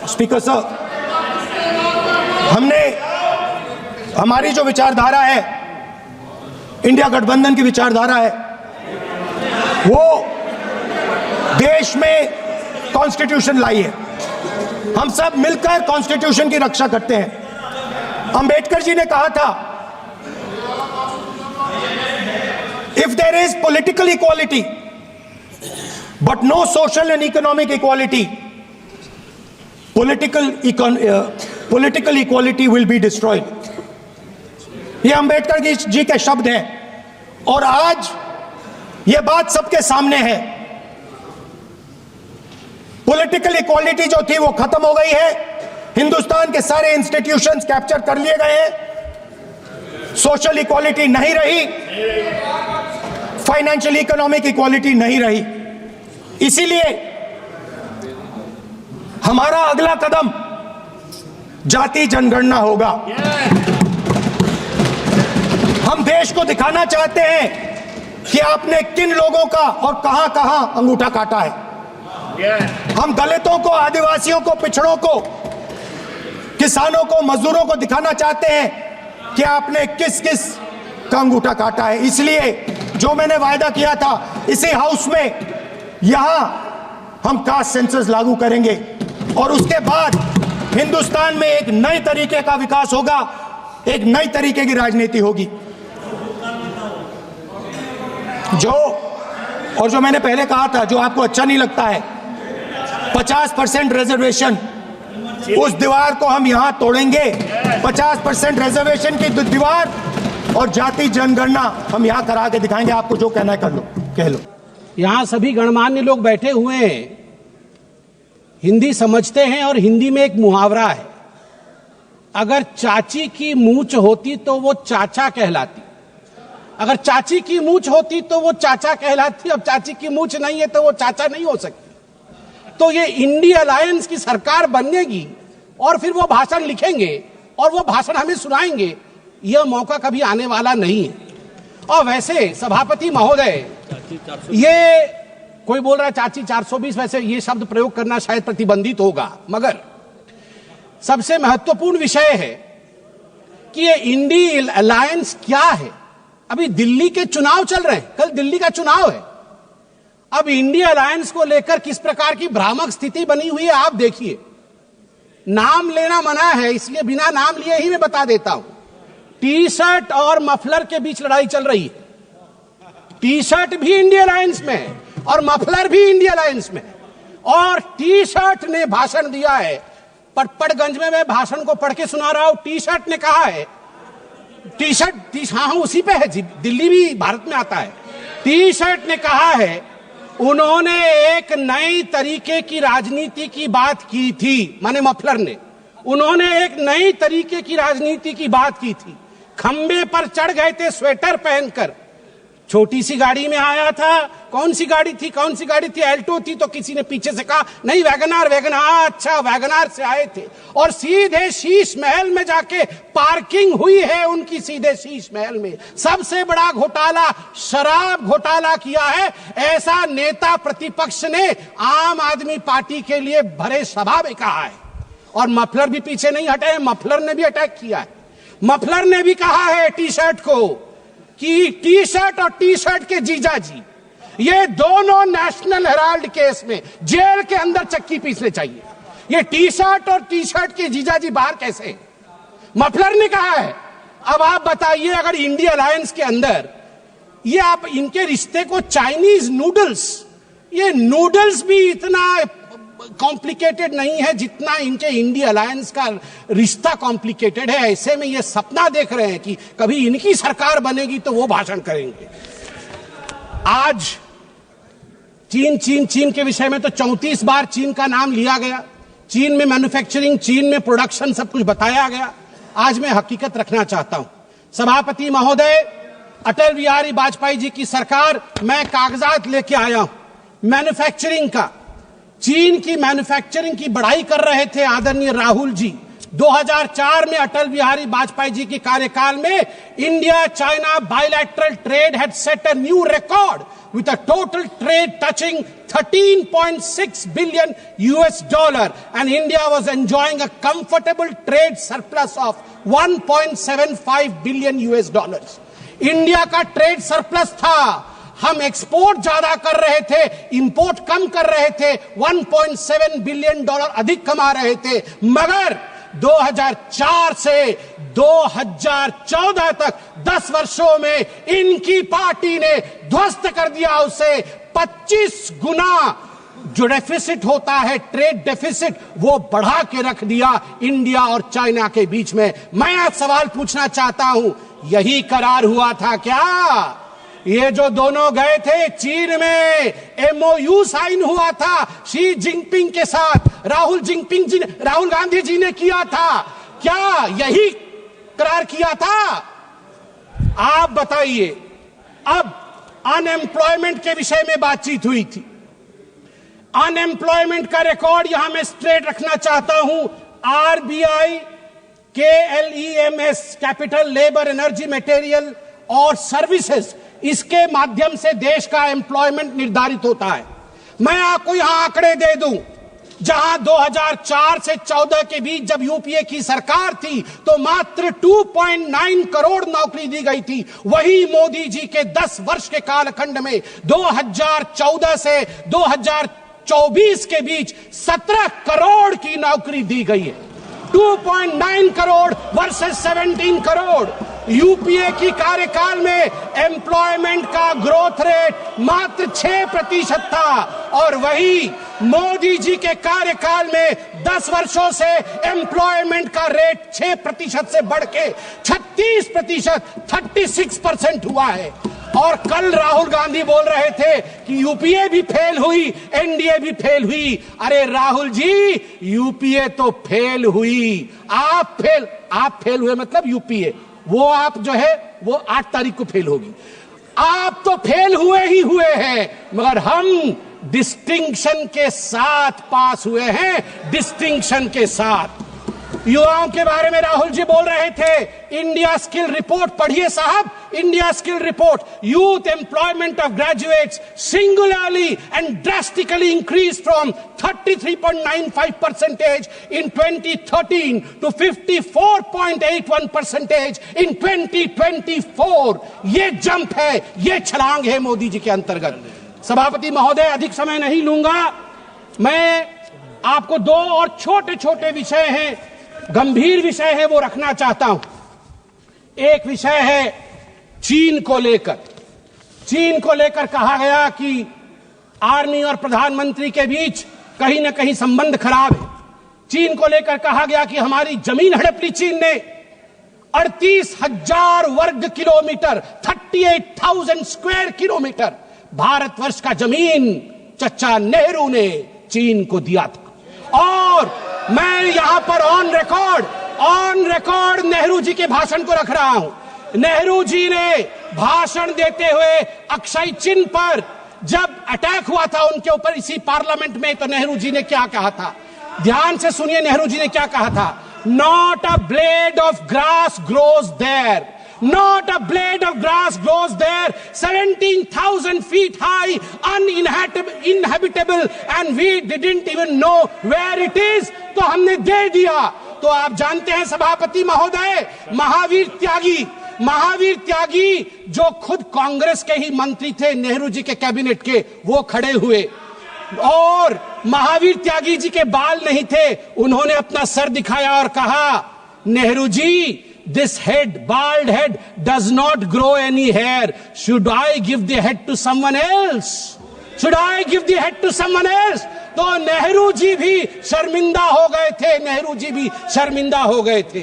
Speaker साहब, हमारी जो विचारधारा है, इंडिया गठबंधन की विचारधारा है, वो देश में कॉन्स्टिट्यूशन लाई है। हम सब मिलकर कॉन्स्टिट्यूशन की रक्षा करते हैं। अंबेडकर जी ने कहा था, if there is political equality but no social and economic equality, political equality will be destroyed। ये अंबेडकर जी के शब्द हैं और आज ये बात सबके सामने है। पॉलिटिकल इक्वालिटी जो थी वो खत्म हो गई है। हिंदुस्तान के सारे इंस्टीट्यूशंस कैप्चर कर लिए गए हैं। सोशल इक्वालिटी नहीं रही, फाइनेंशियल इकोनॉमिक इक्वालिटी नहीं रही। इसीलिए हमारा अगला कदम जाति जनगणना होगा। हम देश को दिखाना चाहते हैं कि आपने किन लोगों का और कहां कहां अंगूठा काटा है। हम दलितों को, आदिवासियों को, पिछड़ों को, किसानों को, मजदूरों को दिखाना चाहते हैं कि आपने किस किस का अंगूठा काटा है। इसलिए जो मैंने वायदा किया था, इसी हाउस में यहां हम कास्ट सेंसस लागू करेंगे और उसके बाद हिंदुस्तान में एक नए तरीके का विकास होगा, एक नई तरीके की राजनीति होगी। जो मैंने पहले कहा था, जो आपको अच्छा नहीं लगता है, 50% रिजर्वेशन, उस दीवार को हम यहां तोड़ेंगे। 50% रिजर्वेशन की दीवार और जाति जनगणना हम यहां करा के दिखाएंगे। आपको जो कहना है कर लो, कह लो। यहां सभी गणमान्य लोग बैठे हुए हैं, हिंदी समझते हैं और हिंदी में एक मुहावरा है, अगर चाची की मूंछ होती तो वो चाचा कहलाती, अगर चाची की मूंछ होती तो वो चाचा कहलाती। अब चाची की मूंछ नहीं है तो वो चाचा नहीं हो सकती। तो ये इंडिया अलायंस की सरकार बनेगी और फिर वो भाषण लिखेंगे और वो भाषण हमें सुनाएंगे, यह मौका कभी आने वाला नहीं है। और वैसे सभापति महोदय, ये कोई बोल रहा है चाची 420, वैसे ये शब्द प्रयोग करना शायद प्रतिबंधित होगा, मगर सबसे महत्वपूर्ण विषय है कि ये इंडिया अलायंस क्या है। अभी दिल्ली के चुनाव चल रहे हैं, कल दिल्ली का चुनाव है। अब इंडिया अलायंस को लेकर किस प्रकार की भ्रामक स्थिति बनी हुई है आप देखिए। नाम लेना मना है, इसलिए बिना नाम लिए ही मैं बता देता हूं। टी शर्ट और मफलर के बीच लड़ाई चल रही है। टी शर्ट भी इंडिया अलायंस में है और मफलर भी इंडिया अलायंस में है। और टी शर्ट ने भाषण दिया है, पटपड़गंज में मैं भाषण को पढ़ के सुना रहा हूं। टी शर्ट ने कहा है, टी शर्ट हाँ उसी पे है जी, दिल्ली भी भारत में आता है। टी शर्ट ने कहा है, उन्होंने एक नई तरीके की राजनीति की बात की थी, माने मफलर ने, उन्होंने एक नई तरीके की राजनीति की बात की थी। खंबे पर चढ़ गए थे स्वेटर पहनकर, छोटी सी गाड़ी में आया था। कौन सी गाड़ी थी, कौन सी गाड़ी थी? एल्टो थी। तो किसी ने पीछे से कहा नहीं वैगनार, वैगनार, अच्छा वैगनार से आए थे। और सीधे शीश महल में जाके पार्किंग हुई है उनकी, सीधे शीश महल में। सबसे बड़ा घोटाला शराब घोटाला किया है, ऐसा नेता प्रतिपक्ष ने आम आदमी पार्टी के लिए भरे सभा में कहा है। और मफलर भी पीछे नहीं हटे, मफलर ने भी अटैक किया है। मफलर ने भी कहा है टी शर्ट को कि टी शर्ट और टी शर्ट के जीजाजी, ये दोनों नेशनल हेराल्ड केस में जेल के अंदर चक्की पीसने चाहिए। ये टी शर्ट और टी शर्ट के जीजाजी बाहर कैसे? मफलर ने कहा है। अब आप बताइए, अगर इंडिया अलायंस के अंदर ये आप इनके रिश्ते को चाइनीज नूडल्स, ये नूडल्स भी इतना कॉम्प्लिकेटेड नहीं है जितना इनके इंडिया अलायंस का रिश्ता कॉम्प्लिकेटेड है। ऐसे में ये सपना देख रहे हैं कि कभी इनकी सरकार बनेगी तो वो भाषण करेंगे। आज चीन के विषय में तो 34 बार चीन का नाम लिया गया। चीन में मैन्युफैक्चरिंग, चीन में प्रोडक्शन, सब कुछ बताया गया। आज मैं हकीकत रखना चाहता हूं। सभापति महोदय, अटल बिहारी वाजपेयी जी की सरकार, मैं कागजात लेके आया हूं मैन्युफैक्चरिंग का। चीन की मैन्युफैक्चरिंग की बड़ाई कर रहे थे आदरणीय राहुल जी, 2004 में अटल बिहारी वाजपेयी जी के कार्यकाल में India China bilateral trade had set a new record with a total trade touching 13.6 billion US dollar, and India was enjoying a comfortable trade surplus of 1.75 billion US dollars. India का ट्रेड सरप्लस था, हम export ज्यादा कर रहे थे, import कम कर रहे थे, 1.7 बिलियन डॉलर अधिक कमा रहे थे, मगर 2004 से 2014 तक 10 वर्षों में इनकी पार्टी ने ध्वस्त कर दिया उसे। 25 गुना जो डेफिसिट होता है, ट्रेड डेफिसिट, वो बढ़ा के रख दिया इंडिया और चाइना के बीच में। मैं आज सवाल पूछना चाहता हूं, यही करार हुआ था क्या? ये जो दोनों गए थे चीन में, MOU साइन हुआ था शी जिनपिंग के साथ, राहुल गांधी जी ने किया था, क्या यही करार किया था? आप बताइए। अब अनएम्प्लॉयमेंट के विषय में बातचीत हुई थी। अनएम्प्लॉयमेंट का रिकॉर्ड यहां मैं स्ट्रेट रखना चाहता हूं। RBI KLEMS, capital labour energy material और सर्विसेज, इसके माध्यम से देश का एम्प्लॉयमेंट निर्धारित होता है। मैं आपको यहां आंकड़े दे दूं, जहां 2004 से 14 के बीच जब यूपीए की सरकार थी तो मात्र 2.9 करोड़ नौकरी दी गई थी। वही मोदी जी के 10 वर्ष के कालखंड में 2014 से 2024 के बीच 17 करोड़ की नौकरी दी गई है। 2.9 करोड़ वर्सेस 17 करोड़। यूपीए की कार्यकाल में एम्प्लॉयमेंट का ग्रोथ रेट मात्र 6% था, और वही मोदी जी के कार्यकाल में 10 वर्षों से एम्प्लॉयमेंट का रेट 6% से बढ़ के 36%, 36% हुआ है। और कल राहुल गांधी बोल रहे थे कि यूपीए भी फेल हुई, एनडीए भी फेल हुई। अरे राहुल जी, यूपीए तो फेल हुई, आप फेल हुए मतलब यूपीए, वो आप जो है वो 8 तारीख को फेल होगी। आप तो फेल हुए ही हुए हैं, मगर हम डिस्टिंक्शन के साथ पास हुए हैं, डिस्टिंक्शन के साथ। युवाओं के बारे में राहुल जी बोल रहे थे। इंडिया स्किल रिपोर्ट पढ़िए साहब, India skill report. Youth employment of graduates singularly and drastically increase from 33.95% in 2013 to 54.81% in 2024। ये जंप है, ये छलांग है मोदी जी के अंतर्गत। सभापति महोदय, अधिक समय नहीं लूंगा। मैं आपको 2 और छोटे छोटे विषय हैं, गंभीर विषय है, वो रखना चाहता हूं। एक विषय है चीन को लेकर। चीन को लेकर कहा गया कि आर्मी और प्रधानमंत्री के बीच कहीं ना कहीं संबंध खराब है। चीन को लेकर कहा गया कि हमारी जमीन हड़प ली चीन ने। 38,000 वर्ग किलोमीटर, 38,000 स्क्वायर किलोमीटर भारतवर्ष का जमीन चचा नेहरू ने चीन को दिया था। और मैं यहां पर ऑन रिकॉर्ड नेहरू जी के भाषण को रख रहा हूं। नेहरू जी ने भाषण देते हुए अक्षय चिन्ह पर जब अटैक हुआ था उनके ऊपर इसी पार्लियामेंट में, तो नेहरू जी ने क्या कहा था? ध्यान से सुनिए, नेहरू जी ने क्या कहा था? Not a blade of grass grows there, not a blade of grass grows there, 17,000 feet high, uninhabitable, and we didn't even know where it is। तो हमने दे दिया। तो आप जानते हैं सभापति महोदय, महावीर त्यागी जो खुद कांग्रेस के ही मंत्री थे, नेहरू जी के कैबिनेट के, वो खड़े हुए और महावीर त्यागी जी के बाल नहीं थे, उन्होंने अपना सर दिखाया और कहा, Nehru ji, this head, bald head, does not grow any hair. Should I give the head to someone else? Should I give the head to someone else? तो नेहरू जी भी शर्मिंदा हो गए थे, नेहरू जी भी शर्मिंदा हो गए थे।